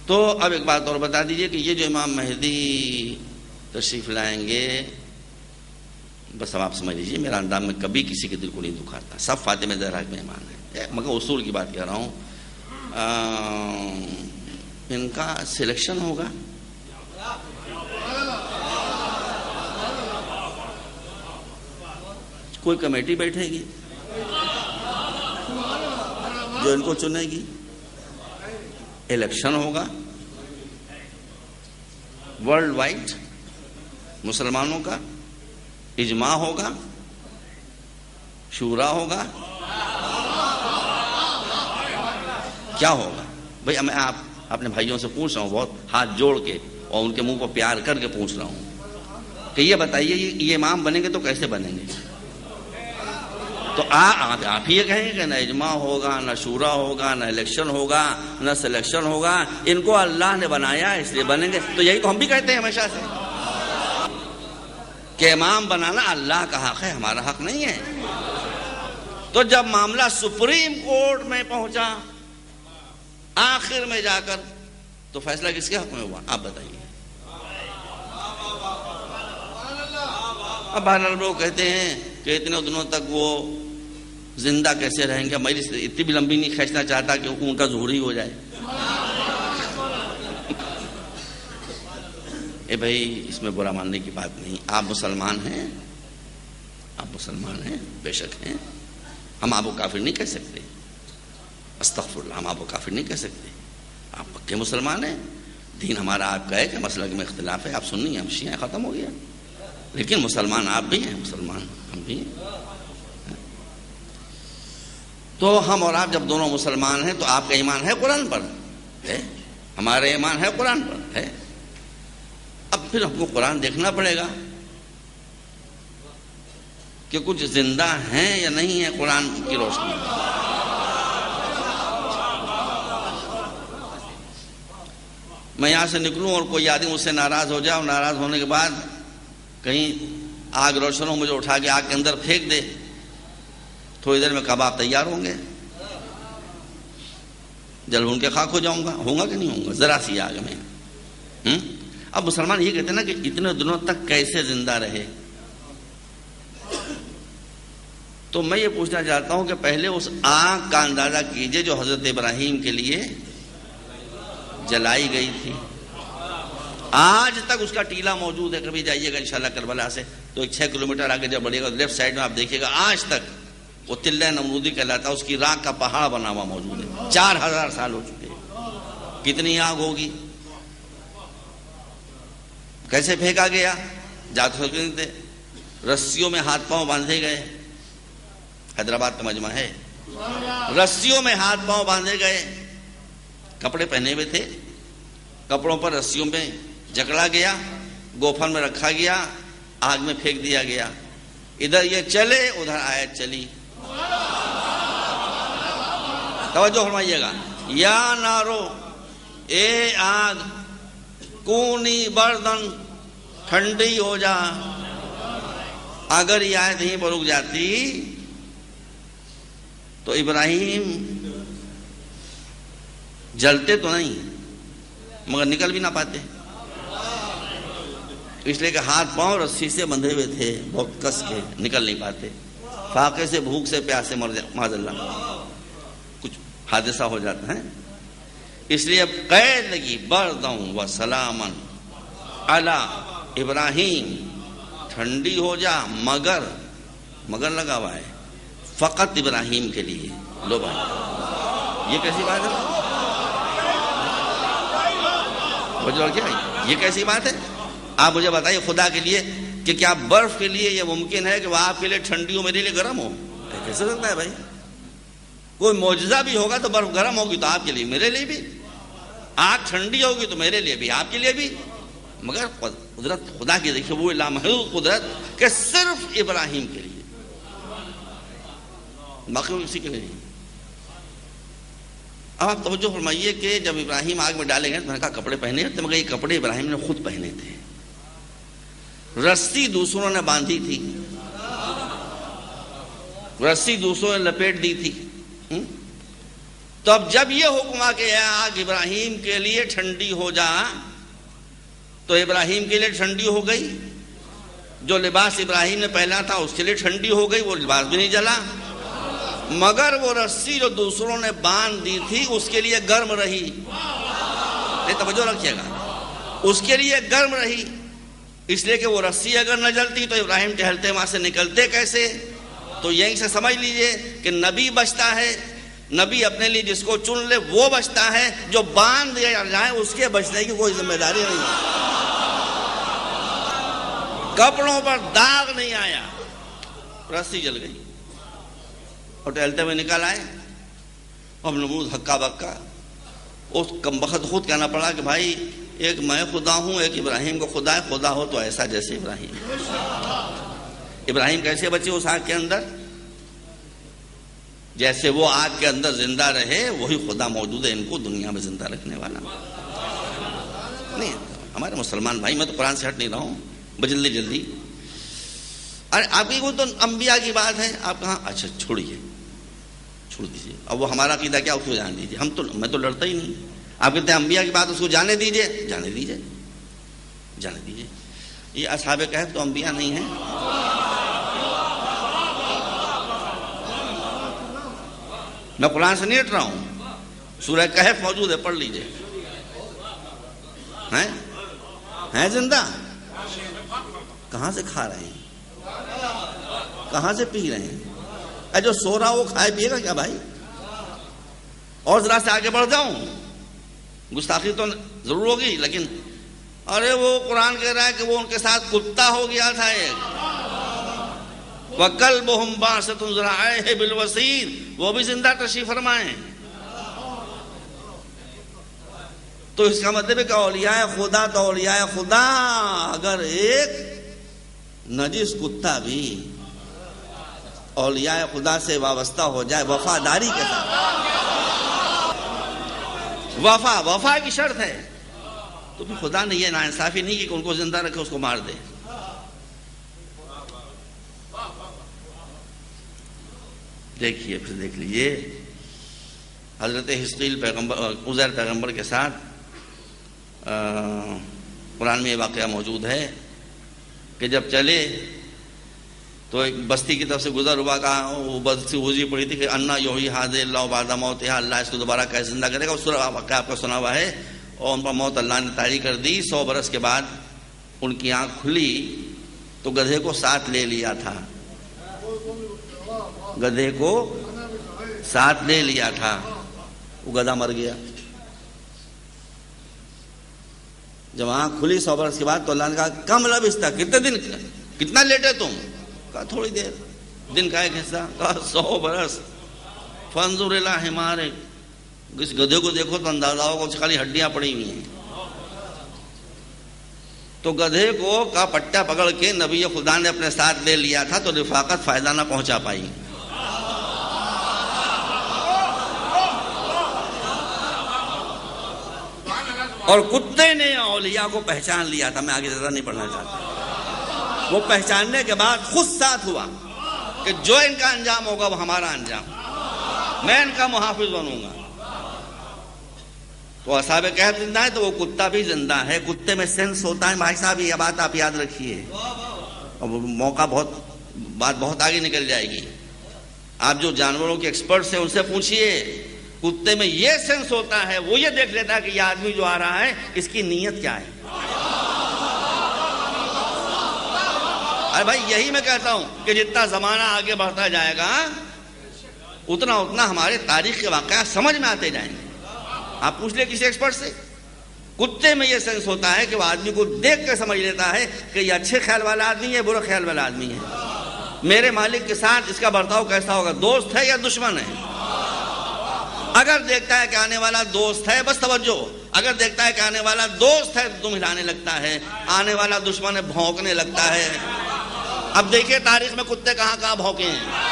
تو اب ایک بات اور بتا دیجئے کہ یہ جو امام مہدی تشریف لائیں گے، بس اب آپ سمجھ لیجیے میرا انداز میں کبھی کسی کے دل کو نہیں دکھاتا، سب فاطمہ زہرا کے مہمان ہیں، مگر اصول کی بات کہہ رہا ہوں۔ ان کا سلیکشن ہوگا، کوئی کمیٹی بیٹھے گی جو ان کو چنے گی، الیکشن ہوگا ورلڈ وائڈ، مسلمانوں کا اجماع ہوگا، شورا ہوگا، کیا ہوگا؟ بھئی میں آپ اپنے بھائیوں سے پوچھ رہا ہوں، بہت ہاتھ جوڑ کے اور ان کے منہ کو پیار کر کے پوچھ رہا ہوں کہ یہ بتائیے یہ امام بنیں گے تو کیسے بنیں گے؟ تو آپ ہی یہ کہیں گے کہ نہ اجماع ہوگا، نہ شورا ہوگا، نہ الیکشن ہوگا، نہ سلیکشن ہوگا، ان کو اللہ نے بنایا اس لیے بنیں گے۔ تو یہی تو ہم بھی کہتے ہیں ہمیشہ سے کہ امام بنانا اللہ کا حق ہے، ہمارا حق نہیں ہے۔ تو جب معاملہ سپریم کورٹ میں پہنچا آخر میں جا کر، تو فیصلہ کس کے حق میں ہوا؟ آپ بتائیے۔ اب بہرحال لوگ کہتے ہیں کہ اتنے دنوں تک وہ زندہ کیسے رہیں گے، میں اتنی بھی لمبی نہیں کھینچنا چاہتا کہ ان کا ظہور ہی ہو جائے۔ اے بھائی اس میں برا ماننے کی بات نہیں، آپ مسلمان ہیں، آپ مسلمان ہیں، بے شک ہیں، ہم آپ کو کافر نہیں کہہ سکتے، استغفر اللہ، ہم آپ کو کافر نہیں کہہ سکتے، آپ پکے مسلمان ہیں، دین ہمارا آپ کا ہے کہ مسلک میں اختلاف ہے، آپ سنی ہم شیعہ، ختم ہو گیا، لیکن مسلمان آپ بھی ہیں، مسلمان ہم بھی ہیں۔ تو ہم اور آپ جب دونوں مسلمان ہیں تو آپ کا ایمان ہے قرآن پر ہے، ہمارا ایمان ہے قرآن پر ہے، اب پھر ہم کو قرآن دیکھنا پڑے گا کہ کچھ زندہ ہیں یا نہیں ہیں قرآن کی روشنی میں۔ میں یہاں سے نکلوں اور کوئی آدمی مجھ سے ناراض ہو جائے اور ناراض ہونے کے بعد کہیں آگ روشن ہو، مجھے اٹھا کے آگ کے اندر پھینک دے، تھوڑی دیر میں کباب تیار ہوں گے، جل بھون کے خاک ہو جاؤں گا، ہوں گا کہ نہیں ہوں گا ذرا سی آگ میں۔ اب مسلمان یہ کہتے ہیں نا کہ اتنے دنوں تک کیسے زندہ رہے، تو میں یہ پوچھنا چاہتا ہوں کہ پہلے اس آگ کا اندازہ کیجئے جو حضرت ابراہیم کے لیے جلائی گئی تھی، آج تک اس کا ٹیلا موجود ہے، کبھی جائیے گا انشاءاللہ کربلا سے تو ایک 6 کلومیٹر آگے جب بڑھے گا لیفٹ سائڈ میں آپ دیکھیے گا، آج تک وہ تلہ نمرودی کہلاتا ہے، اس کی راکھ کا پہاڑ بنا ہوا موجود ہے، 4000 سال ہو چکے ہیں۔ کتنی آگ ہوگی، کیسے پھینکا گیا، جاتے نہیں تھے، رسیوں میں ہاتھ پاؤں باندھے گئے، حیدرآباد کا مجمع ہے، رسیوں میں ہاتھ پاؤں باندھے گئے، کپڑے پہنے ہوئے تھے، کپڑوں پر رسیوں میں جکڑا گیا، گوفن میں رکھا گیا، آگ میں پھینک دیا گیا، ادھر یہ چلے ادھر آیت چلی۔ توجہ فرمائیے گا، یا نارو اے آگ کونی بردن ٹھنڈی ہو جا۔ اگر یہ آیت یہیں پر رک جاتی تو ابراہیم جلتے تو نہیں مگر نکل بھی نہ پاتے، اس لیے کہ ہاتھ پاؤں رسی سے بندھے ہوئے تھے، بہت کس کے نکل نہیں پاتے، فاقے سے، بھوک سے، پیاس سے معاذ اللہ کچھ حادثہ ہو جاتا ہے، اس لیے اب قید لگی، بردوں و سلامن علی ابراہیم، ٹھنڈی ہو جا مگر لگا ہوا ہے فقط ابراہیم کے لیے۔ لو بھائی یہ کیسی بات ہے، یہ کیسی بات ہے؟ آپ مجھے بتائیے خدا کے لیے کہ کیا برف کے لیے یہ ممکن ہے کہ وہ آپ کے لیے ٹھنڈی ہو میرے لیے گرم ہو؟ کیسے سکتا ہے بھائی؟ کوئی معجزہ بھی ہوگا تو برف گرم ہوگی تو آپ کے لیے میرے لیے بھی، آگ ٹھنڈی ہوگی تو میرے لیے بھی آپ کے لیے بھی، مگر قدرت خدا کی دیکھیے وہ لامحدود قدرت کہ صرف ابراہیم کے لیے، باقی کسی کے لیے نہیں۔ اب آپ توجہ فرمائیے کہ جب ابراہیم آگ میں ڈالے گئے تو میں نے کہا کپڑے پہنے تھے، مگر یہ کپڑے ابراہیم نے خود پہنے تھے، رسی دوسروں نے باندھی تھی، رسی دوسروں نے لپیٹ دی تھی، تو اب جب یہ حکم آ کے آگ ابراہیم کے لیے ٹھنڈی ہو جا، تو ابراہیم کے لیے ٹھنڈی ہو گئی، جو لباس ابراہیم نے پہنا تھا اس کے لیے ٹھنڈی ہو گئی، وہ لباس بھی نہیں جلا، مگر وہ رسی جو دوسروں نے باندھ دی تھی اس کے لیے گرم رہی۔ یہ توجہ رکھیے گا، اس کے لیے گرم رہی، اس لیے کہ وہ رسی اگر نہ جلتی تو ابراہیم ٹہلتے وہاں سے نکلتے کیسے؟ تو یہیں سے سمجھ لیجئے کہ نبی بچتا ہے، نبی اپنے لیے جس کو چن لے وہ بچتا ہے، جو باندھ دیا جائے اس کے بچنے کی کوئی ذمہ داری نہیں ہے۔ کپڑوں پر داغ نہیں آیا، رسی جل گئی اور ٹہلتے ہوئے نکل آئے۔ اب نمرود ہکا بکا، اس کمبخت خود کہنا پڑا کہ بھائی ایک میں خدا ہوں، ایک ابراہیم کو خدا ہے، خدا ہو تو ایسا جیسے ابراہیم۔ ابراہیم کیسے بچے اس آگ کے اندر؟ جیسے وہ آگ کے اندر زندہ رہے وہی خدا موجود ہے ان کو دنیا میں زندہ رکھنے والا نہیں۔ ہمارے مسلمان بھائی، میں تو قرآن سے ہٹ نہیں رہا ہوں، جلدی جلدی۔ ارے آپ کی وہ تو انبیاء کی بات ہے، آپ کہاں؟ اچھا چھوڑیے، چھوڑ دیجیے، اب وہ ہمارا عقیدہ کیا اس کو جان دیجیے، میں تو لڑتا ہی نہیں۔ آپ کہتے ہیں انبیاء کی بات اس کو جانے دیجیے، جانے دیجیے، جانے دیجیے۔ یہ اصحاب کہف تو انبیاء نہیں ہیں۔ میں قرآن سے نہیں ہٹ رہا ہوں، سورہ کہف موجود ہے، پڑھ لیجیے۔ ہیں زندہ؟ کہاں سے کھا رہے ہیں؟ کہاں سے پی رہے ہیں؟ جو سو رہا وہ کھائے پیے گا کیا بھائی؟ اور ذرا سے آگے بڑھ جاؤں، گستاخی تو ضرور ہوگی، لیکن ارے وہ قرآن کہہ رہا ہے کہ وہ ان کے ساتھ کتا ہو گیا تھا ایک، وَكَلْبُهُمْ بَاسِطٌ ذِرَاعَيْهِ بِالْوَسِيدِ، وہ بھی زندہ تشریف فرمائیں۔ تو اس کا مطلب ہے کہ اولیاء خدا تو اولیاء خدا، اگر ایک نجس کتا بھی اولیاء خدا سے وابستہ ہو جائے وفاداری کے ساتھ، وفا کی شرط ہے، تو پھر خدا نے یہ ناانصافی نہیں کی کہ ان کو زندہ رکھے اس کو مار دے۔ دیکھیے، پھر دیکھ لیجیے حضرت حزقیل پیغمبر، عزیر پیغمبر کے ساتھ قرآن میں یہ واقعہ موجود ہے کہ جب چلے تو ایک بستی کی طرف سے گزر ہوا، کہا وہ بستی گزری پڑی تھی کہ انا یحیی ھذہ اللہ بعد موتھا، اللہ اس کو دوبارہ کیسے زندہ کرے گا۔ اس واقعہ آپ کو سنا ہوا ہے، اور ان پر موت اللہ نے طاری کر دی۔ 100 برس کے بعد ان کی آنکھ کھلی تو گدھے کو ساتھ لے لیا تھا، گدھے کو ساتھ لے لیا تھا، وہ گدھا مر گیا۔ جب آنکھ کھلی 100 برس کے بعد تو اللہ نے کہا کم لبثت، کتنے دن، کتنا لیٹے تم؟ کہا تھوڑی دیر، دن کا ایک حصہ۔ کہا 100 برس۔ فانظر الی حمارک، اس گدھے کو دیکھو تو اندازہ ہوگا اس خالی ہڈیاں پڑی ہوئی ہیں۔ تو گدھے کو کا پٹا پکڑ کے نبی خدا نے اپنے ساتھ لے لیا تھا تو رفاقت فائدہ نہ پہنچا پائی۔ اور کتے نے اولیاء کو پہچان لیا تھا۔ میں آگے زیادہ نہیں پڑھنا چاہتا۔ وہ پہچاننے کے بعد خود ساتھ ہوا کہ جو ان کا انجام ہوگا وہ ہمارا انجام، میں ان کا محافظ بنوں گا۔ تو اصحاب کہف زندہ ہے تو وہ کتا بھی زندہ ہے۔ کتے میں سینس ہوتا ہے بھائی صاحب، یہ بات آپ یاد رکھیے، اور موقع بات بہت آگے نکل جائے گی۔ آپ جو جانوروں کے ایکسپرٹس ہیں ان سے پوچھئے، کتے میں یہ سینس ہوتا ہے، وہ یہ دیکھ لیتا ہے کہ یہ آدمی جو آ رہا ہے اس کی نیت کیا ہے۔ ارے بھائی یہی میں کہتا ہوں کہ جتنا زمانہ آگے بڑھتا جائے گا اتنا اتنا ہمارے تاریخ کے واقعات سمجھ میں آتے جائیں گے۔ آپ پوچھ لیں کسی ایکسپرٹ سے، کتے میں یہ سینس ہوتا ہے کہ وہ آدمی کو دیکھ کے سمجھ لیتا ہے کہ یہ اچھے خیال والا آدمی ہے، برے خیال والا آدمی ہے، میرے مالک کے ساتھ اس کا برتاؤ کیسا ہوگا، دوست ہے یا دشمن ہے۔ اگر دیکھتا ہے کہ آنے والا دوست ہے، بس توجہ، اگر دیکھتا ہے کہ آنے والا دوست ہے تو دم ہلانے لگتا ہے، آنے والا دشمن ہے بھونکنے لگتا ہے۔ اب دیکھیے تاریخ میں کتے کہاں کہاں بھونکے ہیں۔